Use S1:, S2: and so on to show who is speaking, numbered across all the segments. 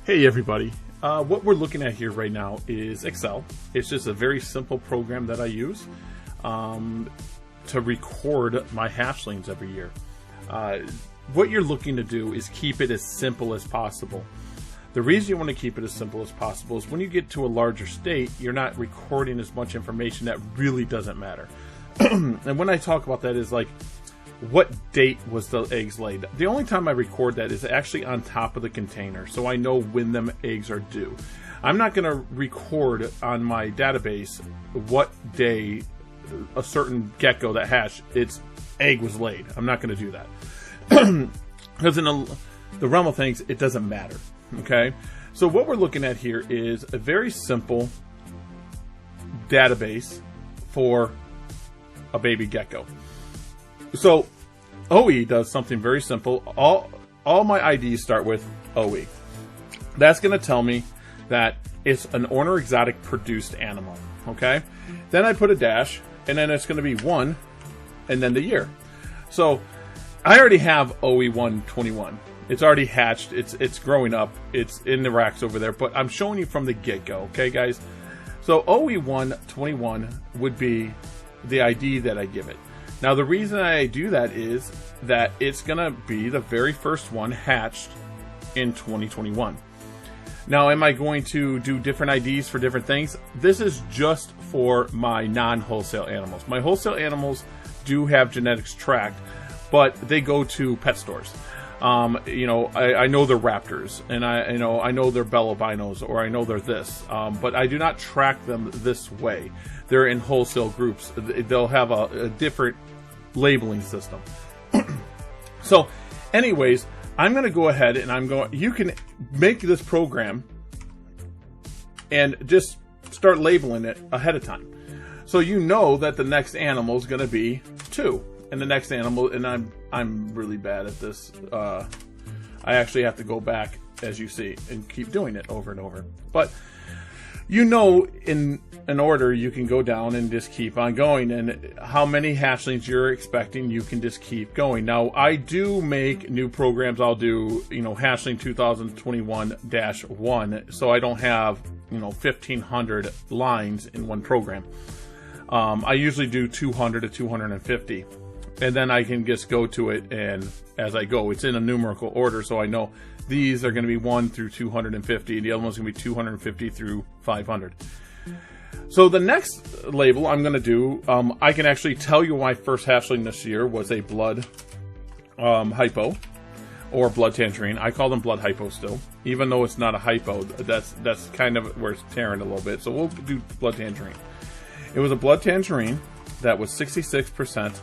S1: Hey everybody, what we're looking at here right now is Excel. It's just a very simple program that I use to record my hatchlings every year. What you're looking to do is keep it as simple as possible. The reason you want to keep it as simple as possible is when you get to a larger state, you're not recording as much information that really doesn't matter. And when I talk about that is like, what date was the eggs laid? The only time I record that is actually on top of the container, so I know when them eggs are due. I'm not going to record on my database what day a certain gecko that hatched, its egg was laid. I'm not going to do that. Because in the realm of things, it doesn't matter. Okay? So what we're looking at here is a very simple database for a baby gecko. So OE does something very simple. All my IDs start with OE. That's going to tell me that it's an Orner Exotic produced animal. Okay? Then I put a dash, and then it's going to be 1, and then the year. So I already have OE121. It's already hatched. It's growing up. It's in the racks over there. But I'm showing you from the get-go. Okay, guys? So OE121 would be the ID that I give it. Now, the reason I do that is that it's going to be the very first one hatched in 2021. Now, am I going to do different IDs for different things? This is just for my non-wholesale animals. My wholesale animals do have genetics tracked, but they go to pet stores. I know they're raptors, and I know they're bellobinos, or I know they're this, but I do not track them this way. They're in wholesale groups. They'll have a different labeling system. So anyways, I'm going to go ahead and you can make this program and just start labeling it ahead of time. So you know that the next animal is going to be 2. And the next animal, and I'm really bad at this. I actually have to go back, as you see, and keep doing it over and over. But you know, in an order, you can go down and just keep on going. And how many hatchlings you're expecting, you can just keep going. Now, I do make new programs. I'll do, hatchling 2021-1, so I don't have, 1,500 lines in one program. I usually do 200 to 250. And then I can just go to it, and as I go, it's in a numerical order, so I know these are going to be 1 through 250, and the other one's going to be 250 through 500. So the next label I'm going to do, I can actually tell you my first hatchling this year was a blood hypo, or blood tangerine. I call them blood hypo still, even though it's not a hypo. That's kind of where it's tearing a little bit. So we'll do blood tangerine. It was a blood tangerine that was 66%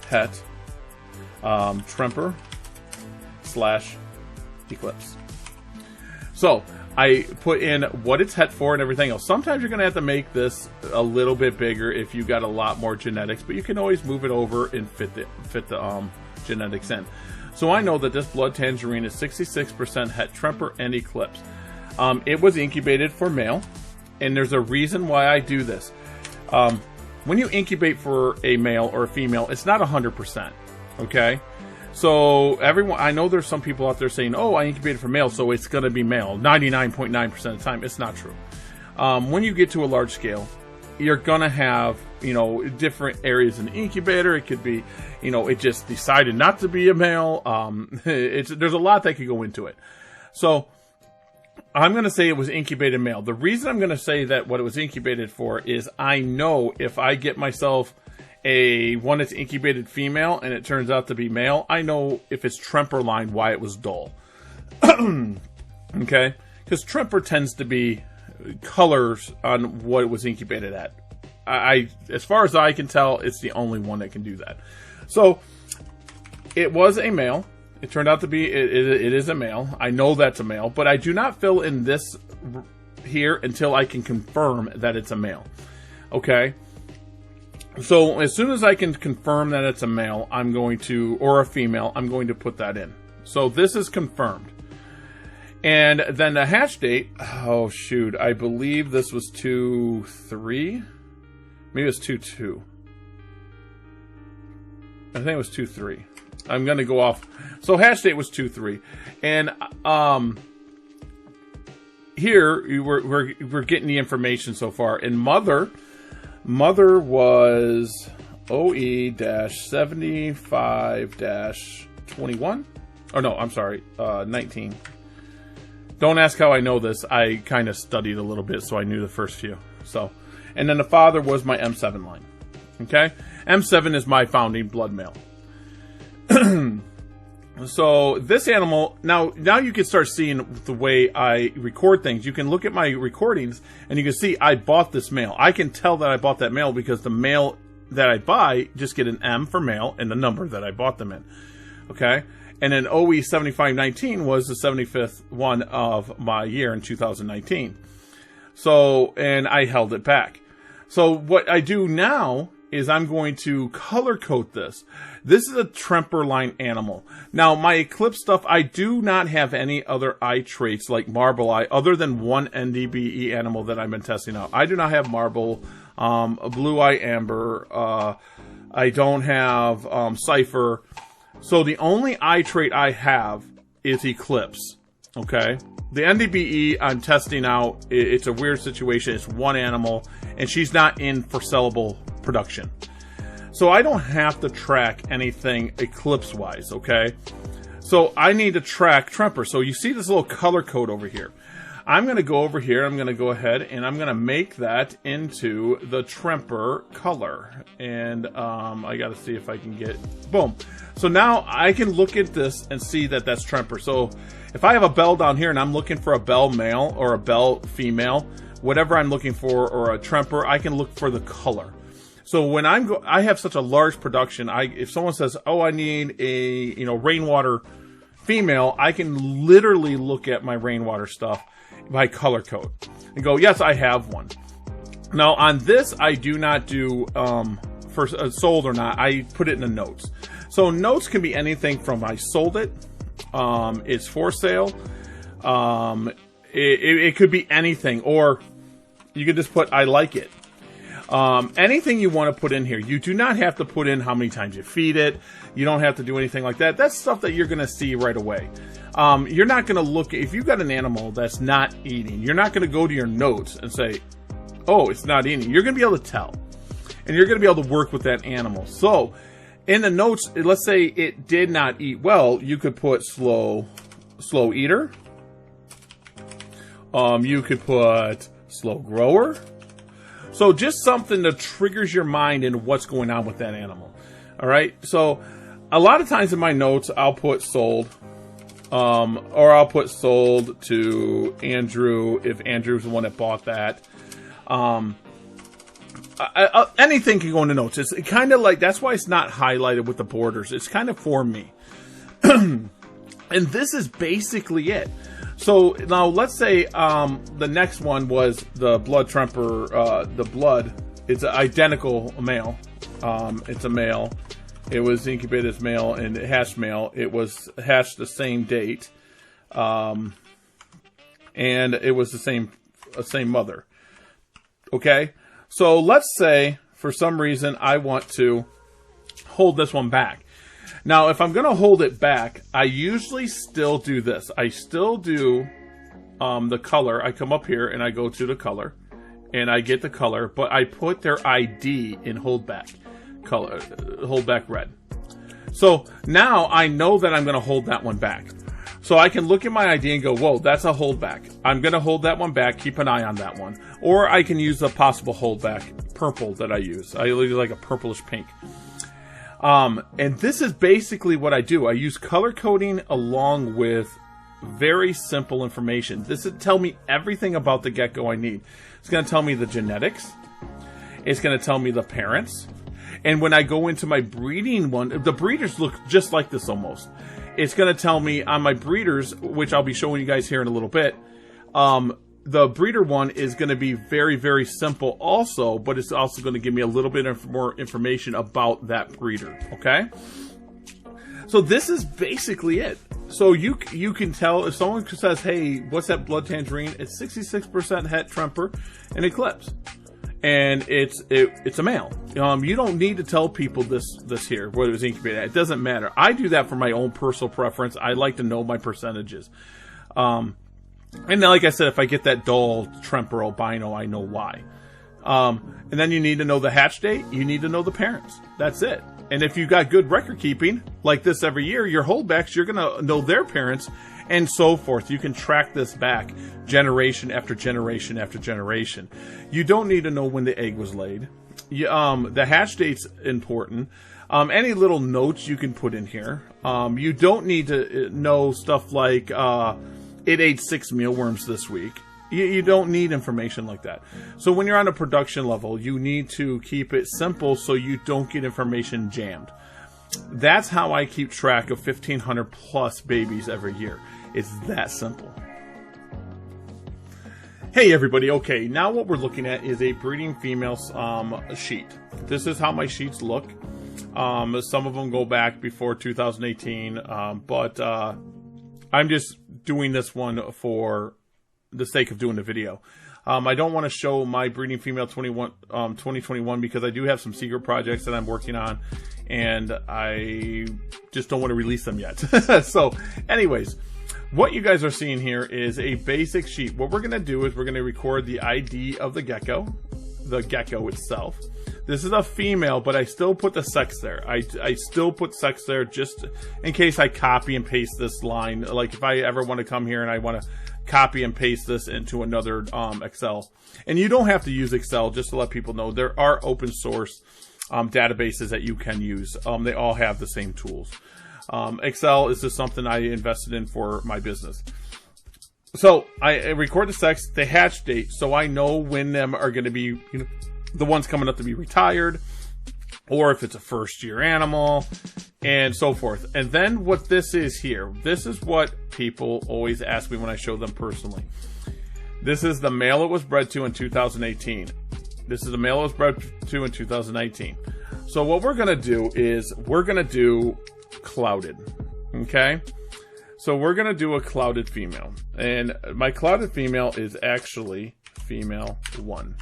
S1: het, Tremper / Eclipse. So I put in what it's het for and everything else. Sometimes you're going to have to make this a little bit bigger if you got a lot more genetics, but you can always move it over and fit the genetics in. So I know that this blood tangerine is 66% het, Tremper, and Eclipse. It was incubated for male, and there's a reason why I do this. When you incubate for a male or a female, it's not 100%, okay? So I know there's some people out there saying, oh, I incubated for male, so it's going to be male 99.9% of the time. It's not true. When you get to a large scale, you're going to have, different areas in the incubator. It could be, it just decided not to be a male. There's a lot that could go into it. So I'm going to say it was incubated male. The reason I'm going to say that what it was incubated for is I know if I get myself one that's incubated female and it turns out to be male, I know if it's Tremper line why it was dull. Okay? Because Tremper tends to be colors on what it was incubated at. As far as I can tell, it's the only one that can do that. So it was a male. It turned out to be, it is a male. I know that's a male, but I do not fill in this here until I can confirm that it's a male. Okay? So as soon as I can confirm that it's a male, or a female, I'm going to put that in. So this is confirmed. And then the hatch date, oh shoot, I believe this was 2-3. Maybe it was 2-2. I think it was 2-3. I'm going to go off. So hatch date was 2-3. And here we're getting the information so far. And mother was OE-75-21. Oh no, I'm sorry, 19. Don't ask how I know this. I kind of studied a little bit, so I knew the first few. So, and then the father was my M7 line. Okay, M7 is my founding blood male. So this animal, now you can start seeing the way I record things. You can look at my recordings and you can see I bought this male. I can tell that I bought that male because the male that I buy just get an M for male and the number that I bought them in. Okay, and then OE 7519 was the 75th one of my year in 2019. So, and I held it back. So what I do now is I'm going to color code this. This is a Tremper line animal. Now, my Eclipse stuff, I do not have any other eye traits like Marble Eye, other than one NDBE animal that I've been testing out. I do not have Marble, Blue Eye Amber, I don't have Cipher. So the only eye trait I have is Eclipse, okay? The NDBE I'm testing out, it's a weird situation. It's one animal, and she's not in for sellable production. So I don't have to track anything Eclipse-wise, okay? So I need to track Tremper. So you see this little color code over here. I'm going to go over here. I'm going to go ahead, and I'm going to make that into the Tremper color. And I got to see if I can get... Boom. So now I can look at this and see that that's Tremper. So if I have a bell down here and I'm looking for a bell male or a bell female, whatever I'm looking for, or a Tremper, I can look for the color. So when I have such a large production, if someone says, "Oh, I need a rainwater female," I can literally look at my rainwater stuff by color code and go, "Yes, I have one." Now on this, I do not do for sold or not. I put it in the notes. So notes can be anything from I sold it, it's for sale. It could be anything, or you could just put I like it. Anything you want to put in here. You do not have to put in how many times you feed it. You don't have to do anything like that. That's stuff that you're going to see right away. You're not going to look, if you've got an animal that's not eating, you're not going to go to your notes and say, "Oh, it's not eating." You're going to be able to tell. And you're going to be able to work with that animal. So, in the notes, let's say it did not eat well, you could put slow eater. You could put slow grower. So just something that triggers your mind into what's going on with that animal. All right. So a lot of times in my notes, I'll put sold, or I'll put sold to Andrew if Andrew's the one that bought that. Anything can go into notes. It's kind of like, that's why it's not highlighted with the borders. It's kind of for me. And this is basically it. So now let's say the next one was the blood Tremper, the blood. It's an identical male. It's a male. It was incubated as male and hatched male. It was hatched the same date. And it was the same mother. Okay? So let's say for some reason I want to hold this one back. Now, if I'm going to hold it back, I usually still do this. I still do the color. I come up here and I go to the color and I get the color, but I put their ID in holdback color, holdback red. So now I know that I'm going to hold that one back. So I can look at my ID and go, "Whoa, that's a holdback. I'm going to hold that one back. Keep an eye on that one." Or I can use the possible holdback purple that I use. I use like a purplish pink. And this is basically what I do. I use color coding along with very simple information. This will tell me everything about the gecko I need. It's going to tell me the genetics. It's going to tell me the parents. And when I go into my breeding one, the breeders look just like this almost. It's going to tell me on my breeders, which I'll be showing you guys here in a little bit, the breeder one is going to be very, very simple also, but it's also going to give me a little bit more information about that breeder, okay? So this is basically it. So you can tell if someone says, "Hey, what's that blood tangerine?" It's 66% het Tremper and Eclipse. And it's a male. You don't need to tell people this here, whether it's incubated. It doesn't matter. I do that for my own personal preference. I like to know my percentages. And then, like I said, if I get that dull Tremper albino, I know why. And then you need to know the hatch date. You need to know the parents. That's it. And if you got good record keeping, like this every year, your holdbacks, you're going to know their parents and so forth. You can track this back generation after generation after generation. You don't need to know when the egg was laid. The hatch date's important. Any little notes you can put in here. You don't need to know stuff like it ate 6 mealworms this week. You don't need information like that. So when you're on a production level, you need to keep it simple so you don't get information jammed. That's how I keep track of 1,500 plus babies every year. It's that simple. Hey everybody, okay, now what we're looking at is a breeding female sheet. This is how my sheets look. Some of them go back before 2018, but I'm just doing this one for the sake of doing the video. I don't want to show my breeding female 2021 because I do have some secret projects that I'm working on, and I just don't want to release them yet. So anyways, what you guys are seeing here is a basic sheet. What we're going to do is we're going to record the ID of the gecko itself. This is a female, but I still put the sex there. I still put sex there just in case I copy and paste this line. Like if I ever want to come here and I want to copy and paste this into another Excel. And you don't have to use Excel, just to let people know. There are open source databases that you can use. They all have the same tools. Excel is just something I invested in for my business. So I record the sex, the hatch date, so I know when them are going to be, the ones coming up to be retired, or if it's a first year animal, and so forth. And then what this is here, this is what people always ask me when I show them personally. This is the male it was bred to in 2018. This is the male it was bred to in 2019. So what we're going to do is we're going to do clouded. Okay? So we're going to do a clouded female. And my clouded female is actually female 1.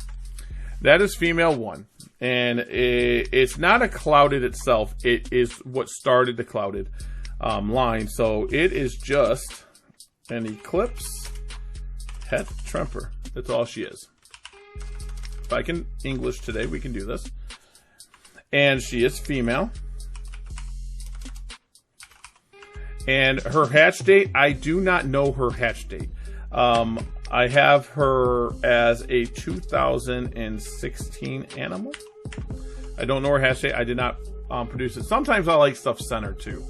S1: That is female 1. And it's not a clouded itself. It is what started the clouded line. So it is just an eclipse het tremper. That's all she is. If I can English today, we can do this. And she is female. And her hatch date, I do not know her hatch date. I have her as a 2016 animal. I don't know her hatch date. I did not produce it. Sometimes I like stuff centered too.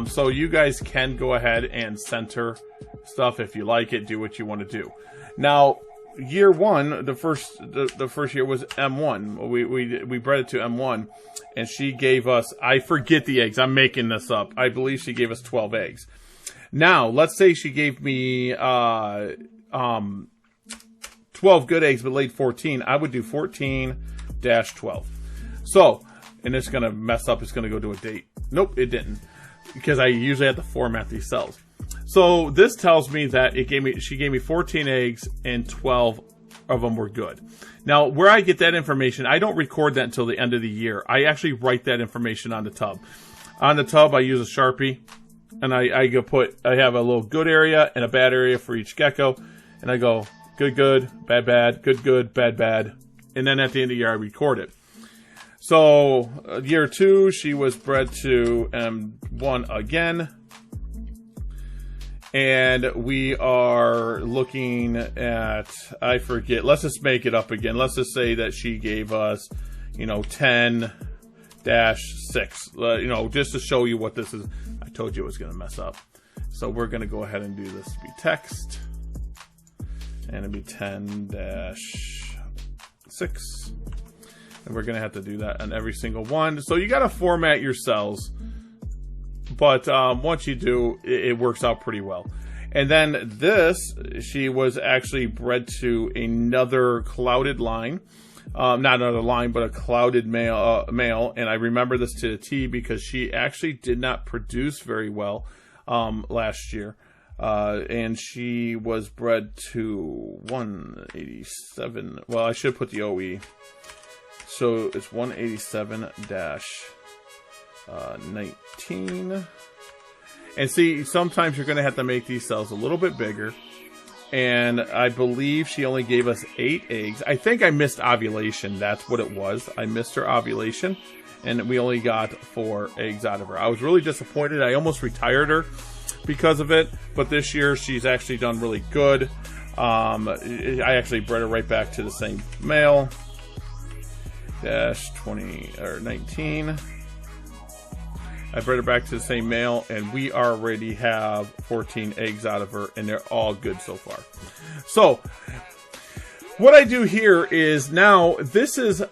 S1: So you guys can go ahead and center stuff if you like it. Do what you want to do. Now, year 1, the first year was M1. We bred it to M1, and she gave us, I forget the eggs. I'm making this up. I believe she gave us 12 eggs. Now, let's say she gave me 12 good eggs but laid 14. I would do 14-12. So, and it's going to mess up. It's going to go to a date. Nope, it didn't, because I usually have to format these cells. So this tells me that she gave me 14 eggs and 12 of them were good. Now, where I get that information, I don't record that until the end of the year. I actually write that information on the tub. On the tub, I use a Sharpie, and I have a little good area and a bad area for each gecko, and I go good, good, bad, bad, good, good, bad, bad, and then at the end of the year, I record it. So year 2, she was bred to M1 again. And we are looking at, I forget, let's just make it up again. Let's just say that she gave us, 10-6, just to show you what this is. I told you it was going to mess up. So we're going to go ahead and do this to be text. And it'll be 10-6. And we're going to have to do that on every single one. So you got to format your cells. But once you do, it works out pretty well. And then this, she was actually bred to another clouded line. Not another line, but a clouded male. And I remember this to the T because she actually did not produce very well last year. And she was bred to 187. Well, I should put the OE. So it's 187-19. And see, sometimes you're going to have to make these cells a little bit bigger and I believe she only gave us 8 eggs. I think I missed ovulation. That's what it was. I missed her ovulation, and we only got 4 eggs out of her. I was really disappointed. I almost retired her because of it, but this year she's actually done really good. I actually bred her right back to the same male. Dash 20 or 19. I bred her back to the same male, and we already have 14 eggs out of her, and they're all good so far. So, what I do here is now, this is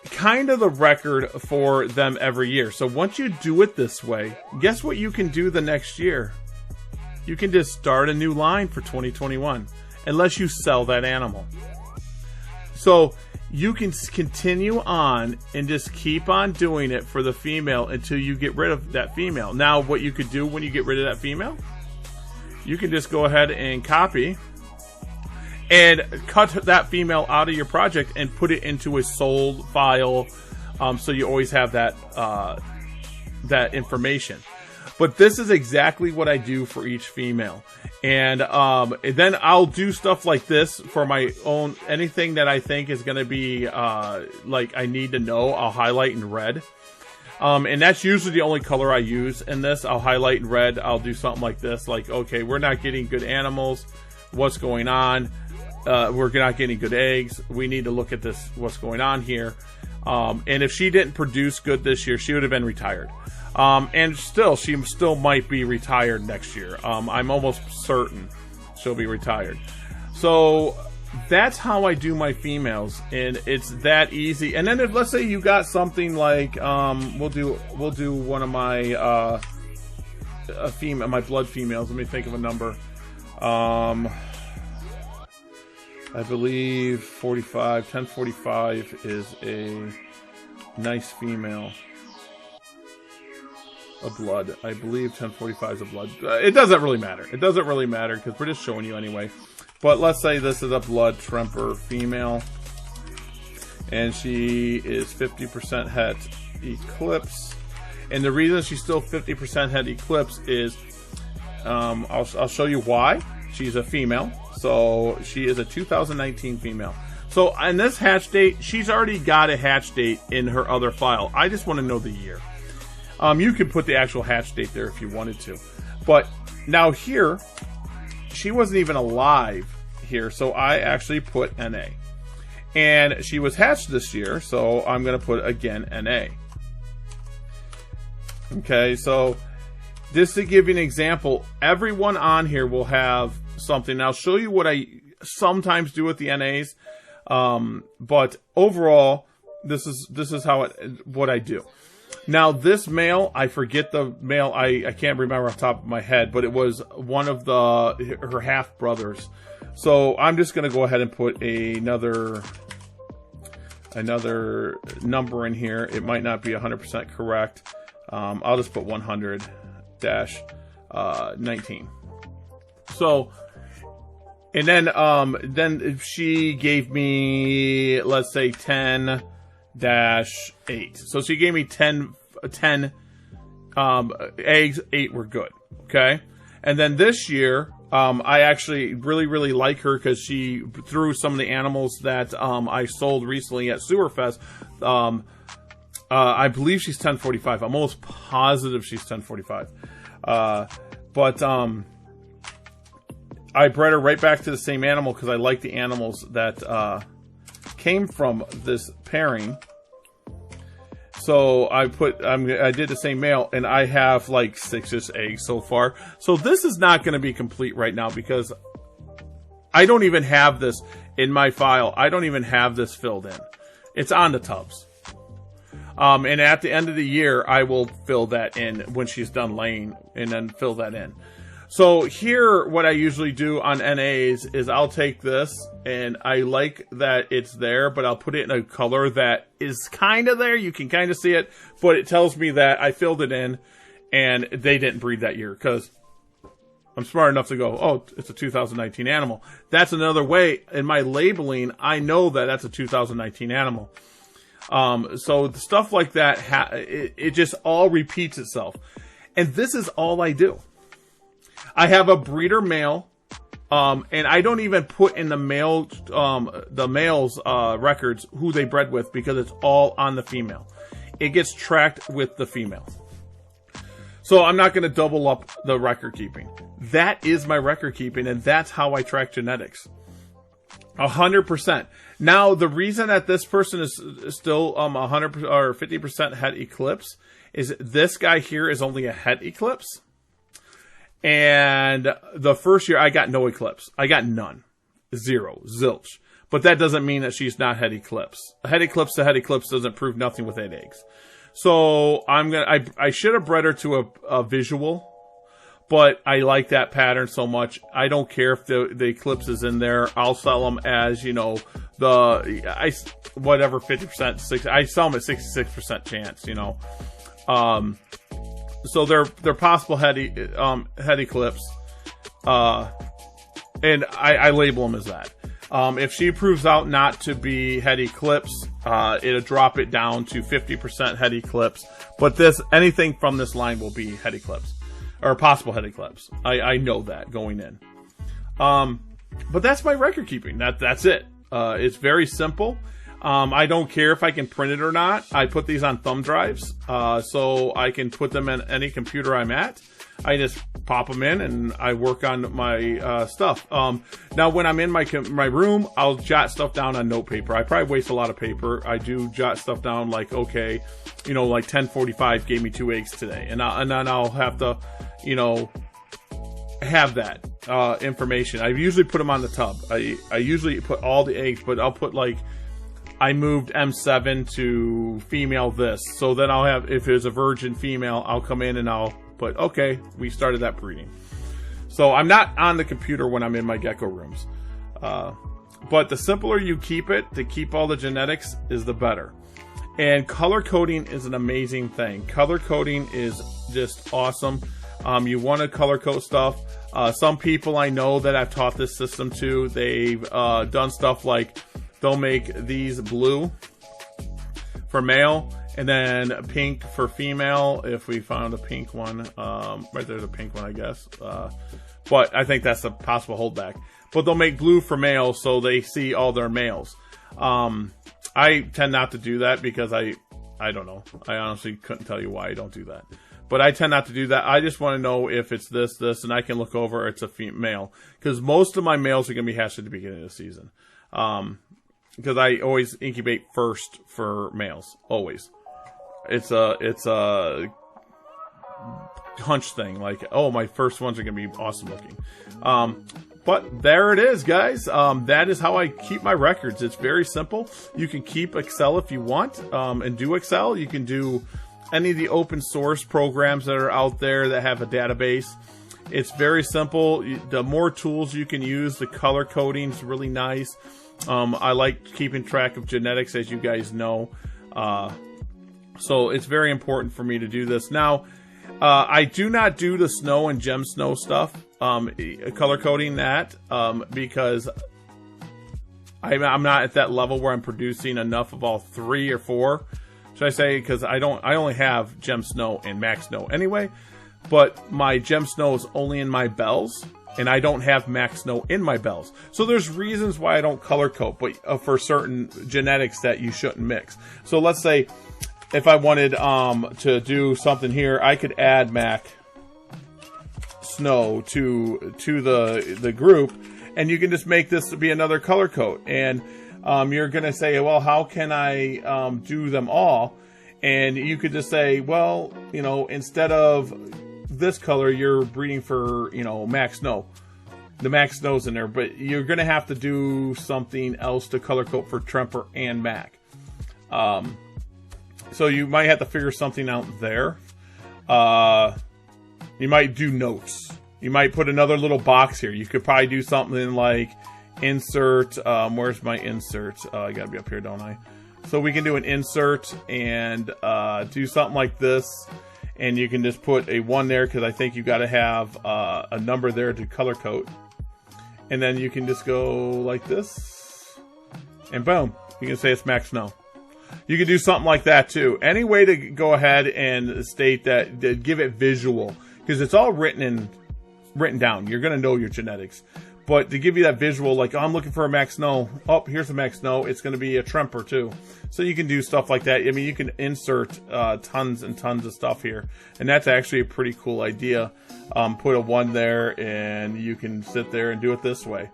S1: kind of the record for them every year. So once you do it this way, guess what you can do the next year? You can just start a new line for 2021, unless you sell that animal. So you can continue on and just keep on doing it for the female until you get rid of that female. Now, what you could do when you get rid of that female, you can just go ahead and copy and cut that female out of your project and put it into a sold file, so you always have that that information. But this is exactly what I do for each female. And then I'll do stuff like this for my own, anything that I think is going to be like I need to know, I'll highlight in red. And that's usually the only color I use in this. I'll highlight in red. I'll do something like this, like, okay, we're not getting good animals. What's going on? We're not getting good eggs. We need to look at this, what's going on here. And if she didn't produce good this year, she would have been retired. And still, she still might be retired next year. I'm almost certain she'll be retired. So that's how I do my females, and it's that easy. And then if, let's say you got something like, we'll do one of my my blood females. Let me think of a number. I believe 1045 is a nice female. A blood. I believe 1045 is a blood. It doesn't really matter. It doesn't really matter because we're just showing you anyway. But let's say this is a blood tremper female, and she is 50% het eclipse. And the reason she's still 50% het eclipse is, I'll show you why. She's a female, so she is a 2019 female. So on this hatch date, she's already got a hatch date in her other file. I just want to know the year. You could put the actual hatch date there if you wanted to. But now here, she wasn't even alive here, so I actually put NA. And she was hatched this year, so I'm going to put, again, NA. Okay, so just to give you an example, everyone on here will have something. Now, I'll show you what I sometimes do with the NAs. But overall, this is how what I do. Now, this male, I forget the male. I can't remember off the top of my head, but it was one of her half brothers. So I'm just going to go ahead and put another number in here. It might not be 100% correct. I'll just put 100-19. So, and then if she gave me, let's say 10-8. So she gave me 10 eggs, 8 were good. Okay. And then this year, I actually really like her because she threw some of the animals that I sold recently at Sewerfest. I believe she's 1045. I'm almost positive she's 1045. But I bred her right back to the same animal because I like the animals that came from this pairing. So I did the same male, and I have like 6 eggs so far. So this is not going to be complete right now because I don't even have this in my file. I don't even have this filled in. It's on the tubs. And at the end of the year, I will fill that in when she's done laying, and then fill that in. So here, what I usually do on NAs is I'll take this, and I like that it's there, but I'll put it in a color that is kind of there. You can kind of see it, but it tells me that I filled it in, and they didn't breed that year, because I'm smart enough to go, oh, it's a 2019 animal. That's another way, in my labeling, I know that that's a 2019 animal. So stuff like that, it just all repeats itself. And this is all I do. I have a breeder male And I don't even put in the male's records who they bred with, because it's all on the female. It gets tracked with the female. So I'm not going to double up the record keeping. That is my record keeping, and that's how I track genetics. 100%. Now, the reason that this person is still 100% or 50% het eclipse is this guy here is only a het eclipse. And the first year I got no eclipse. I got none. Zero. Zilch. But that doesn't mean that she's not het eclipse. A het eclipse to het eclipse doesn't prove nothing with 8 eggs. So I should have bred her to a visual, but I like that pattern so much. I don't care if the eclipse is in there. I'll sell them as, you know, whatever 50%, I sell them at 66% chance, you know. So they're possible het eclipse, and I label them as that. If she proves out not to be het eclipse, it'll drop it down to 50% het eclipse. But anything from this line will be het eclipse, or possible het eclipse. I know that going in. But that's my record keeping. That's it. It's very simple. I don't care if I can print it or not. I put these on thumb drives, so I can put them in any computer I'm at. I just pop them in and I work on my stuff. Now, when I'm in my room, I'll jot stuff down on note paper. I probably waste a lot of paper. I do jot stuff down like, okay, you know, like 10:45 gave me 2 eggs today, and then I'll have to, you know, have that information. I usually put them on the tub. I usually put all the eggs, but I'll put like, I moved M7 to female this. So then I'll have, if it's a virgin female, I'll come in and I'll put, okay, we started that breeding. So I'm not on the computer when I'm in my gecko rooms. But the simpler you keep it, to keep all the genetics, is the better. And color coding is an amazing thing. Color coding is just awesome. You want to color code stuff. Some people I know that I've taught this system to, they've done stuff like, they'll make these blue for male and then pink for female. If we found a pink one, right there's a pink one, I guess. But I think that's a possible holdback. But they'll make blue for male so they see all their males. I tend not to do that because I don't know. I honestly couldn't tell you why I don't do that. But I tend not to do that. I just want to know if it's this, and I can look over it's a female. Because most of my males are going to be hatched at the beginning of the season. Because I always incubate first for males. Always. It's a hunch thing. Like, oh, my first ones are going to be awesome looking. But there it is, guys. That is how I keep my records. It's very simple. You can keep Excel if you want, and do Excel. You can do any of the open source programs that are out there that have a database. It's very simple. The more tools you can use, the color coding is really nice. I like keeping track of genetics, as you guys know. So it's very important for me to do this. Now, I do not do the snow and gem snow stuff, color coding that, because I'm not at that level where I'm producing enough of all 3 or 4. Should I say? Because I only have gem snow and max snow anyway. But my gem snow is only in my bells, and I don't have max snow in my bells. So there's reasons why I don't color code, but for certain genetics that you shouldn't mix. So let's say if I wanted to do something here, I could add mac snow to the group, and you can just make this to be another color code. And you're going to say, well, how can I do them all? And you could just say, well, you know, instead of this color, you're breeding for, you know, max snow. The max snow's in there, but you're going to have to do something else to color code for Tremper and Mac. So you might have to figure something out there. You might do notes. You might put another little box here. You could probably do something like insert. Where's my insert? I gotta be up here, don't I? So we can do an insert and do something like this. And you can just put a 1 there because I think you got to have a number there to color code. And then you can just go like this. And boom. You can say it's max snow. You can do something like that too. Any way to go ahead and state that, to give it visual. Because it's all written down. You're going to know your genetics. But to give you that visual, like, oh, I'm looking for a Max Snow. Oh, here's a Max Snow. It's going to be a Tremper too. So you can do stuff like that. I mean, you can insert tons and tons of stuff here. And that's actually a pretty cool idea. Put a 1 there, and you can sit there and do it this way.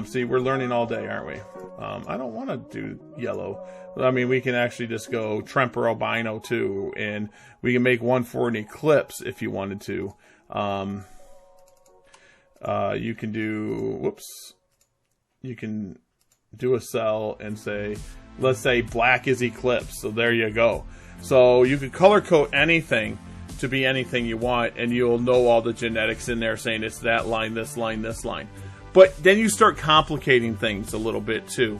S1: See, we're learning all day, aren't we? I don't want to do yellow. I mean, we can actually just go Tremper Albino too. And we can make one for an Eclipse if you wanted to. You can do, whoops, you can do a cell and say, let's say black is Eclipse. So there you go. So you can color code anything to be anything you want, and you'll know all the genetics in there saying it's that line, this line, this line. But then you start complicating things a little bit too.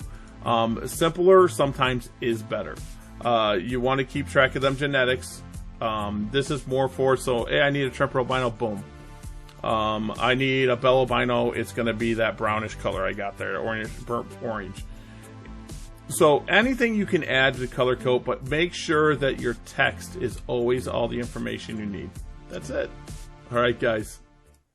S1: Simpler sometimes is better. You want to keep track of them genetics. This is more for, so, hey, I need a Tremper Albino, boom. I need a Bell Albino, it's going to be that brownish color I got there, orange, burnt orange. So anything you can add to the color code, but make sure that your text is always all the information you need. That's it. All right, guys.